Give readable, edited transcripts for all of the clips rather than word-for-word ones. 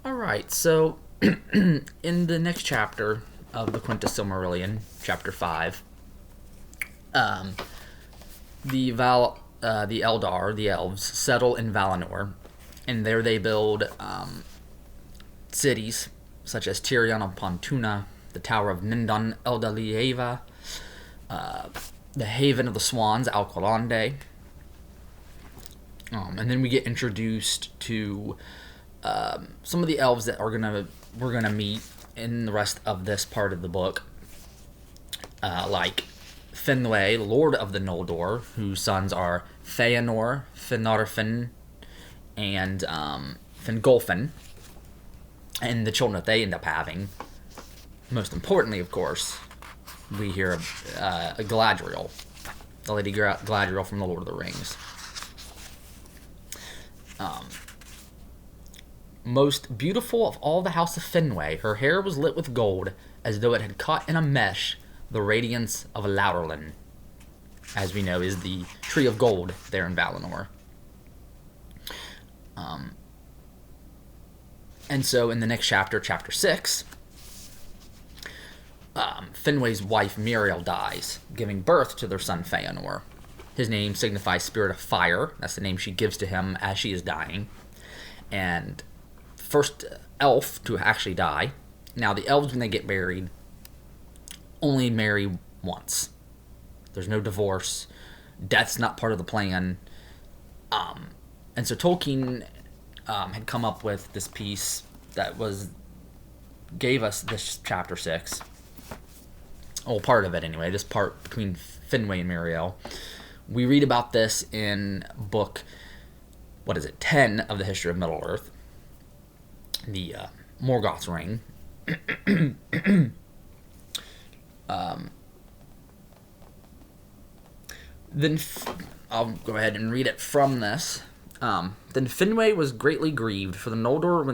All right, so in the next chapter of the Quenta Silmarillion, chapter 5, um, the Eldar, the elves, settle in Valinor, and there they build cities such as Tirion upon Tuna, the Tower of Nindon Eldalieva, the Haven of the Swans, Alqualande. And then we get introduced to some of the elves that we're gonna meet in the rest of this part of the book, like Finwë, Lord of the Noldor, whose sons are Feanor, Finarfin, and Fingolfin, and the children that they end up having. Most importantly, of course, we hear Galadriel, the Lady Galadriel from the Lord of the Rings. Most beautiful of all the house of Finwë, her hair was lit with gold, as though it had caught in a mesh the radiance of Laurelin, as we know is the tree of gold there in Valinor. And so in the next chapter, chapter 6, Finwë's wife Muriel dies, giving birth to their son Feanor. His name signifies spirit of fire. That's the name she gives to him as she is dying. And first elf to actually die. Now, the elves, when they get married, only marry once. There's no divorce. Death's not part of the plan. And so Tolkien had come up with this piece that gave us this chapter 6. Well, part of it anyway. This part between Finwë and Muriel. We read about this in book, 10 of the History of Middle-earth. The Morgoth's Ring. Then I'll go ahead and read it from this. Then Finwë was greatly grieved, for the Noldor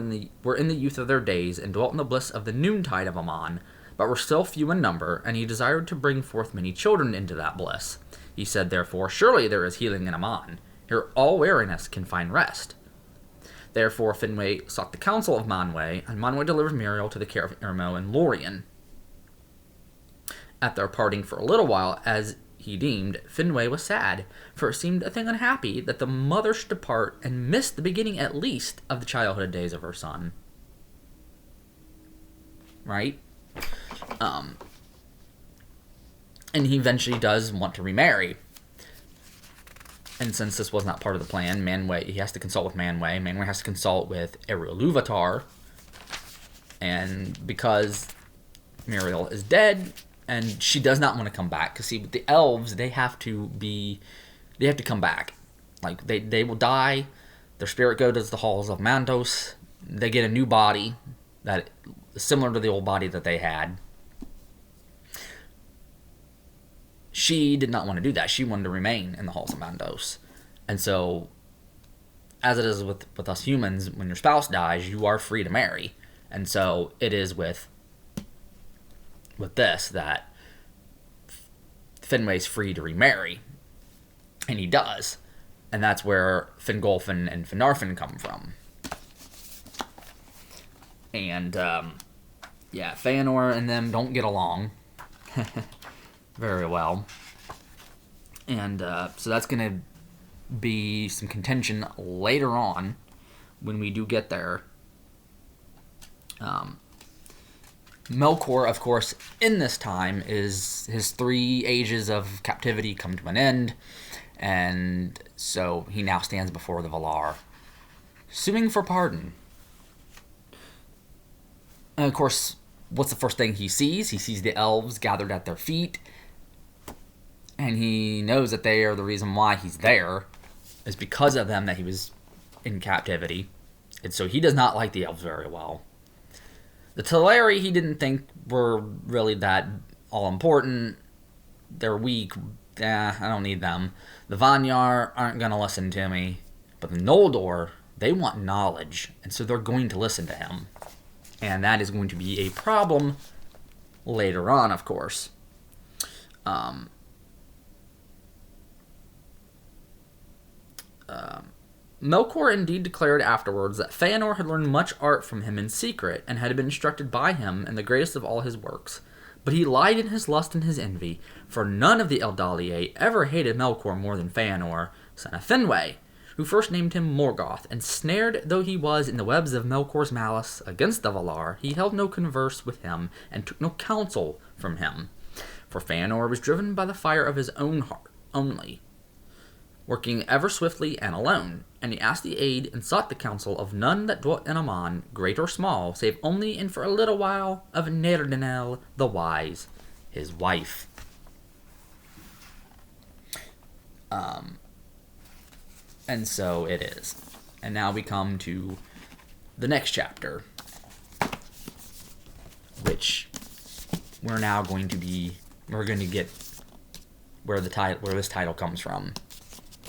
were in the youth of their days, and dwelt in the bliss of the noontide of Aman, but were still few in number, and he desired to bring forth many children into that bliss. He said, therefore, surely there is healing in Aman. Here all weariness can find rest. Therefore Finwë sought the counsel of Manwë, and Manwë delivered Muriel to the care of Irmo and Lorien. At their parting for a little while, as he deemed, Finwë was sad, for it seemed a thing unhappy that the mother should depart and miss the beginning at least of the childhood days of her son. Right? And he eventually does want to remarry. And since this was not part of the plan, he has to consult with Manwë. Manwë has to consult with Ilúvatar. And because Muriel is dead, and she does not want to come back, because see, with the elves, they have to come back. Like, they will die, their spirit goes to the halls of Mandos, they get a new body that is similar to the old body that they had. She did not want to do that. She wanted to remain in the halls of Mandos. And so, as it is with us humans, when your spouse dies, you are free to marry. And so, it is with this that Finwë's free to remarry. And he does. And that's where Fingolfin and Finarfin come from. And, Feanor and them don't get along very well. And so that's going to be some contention later on when we do get there. Melkor, of course, in this time, is his 3 ages of captivity come to an end, and so he now stands before the Valar, suing for pardon. And of course, what's the first thing he sees? He sees the elves gathered at their feet, and he knows that they are the reason why he's there. It's because of them that he was in captivity, and so he does not like the elves very well. The Teleri he didn't think were really that all-important. They're weak. I don't need them. The Vanyar aren't going to listen to me. But the Noldor, they want knowledge, and so they're going to listen to him. And that is going to be a problem later on, of course. Melkor indeed declared afterwards that Feanor had learned much art from him in secret, and had been instructed by him in the greatest of all his works. But he lied in his lust and his envy, for none of the Eldaliae ever hated Melkor more than Feanor, son of Finwë, who first named him Morgoth, and snared though he was in the webs of Melkor's malice against the Valar, he held no converse with him, and took no counsel from him. For Feanor was driven by the fire of his own heart only, working ever swiftly and alone, and he asked the aid and sought the counsel of none that dwelt in Aman, great or small, save only and for a little while of Nerdanel the wise, his wife. And so it is. And now we come to the next chapter, which we're going to get where this title comes from,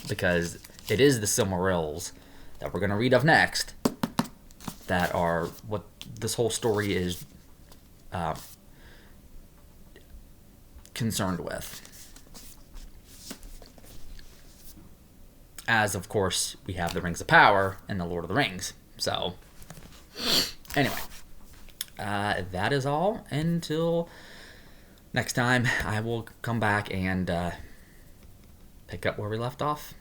because it is the Silmarils that we're going to read of next that are what this whole story is concerned with. As, of course, we have the Rings of Power and the Lord of the Rings. So, anyway, that is all. Until next time, I will come back and pick up where we left off.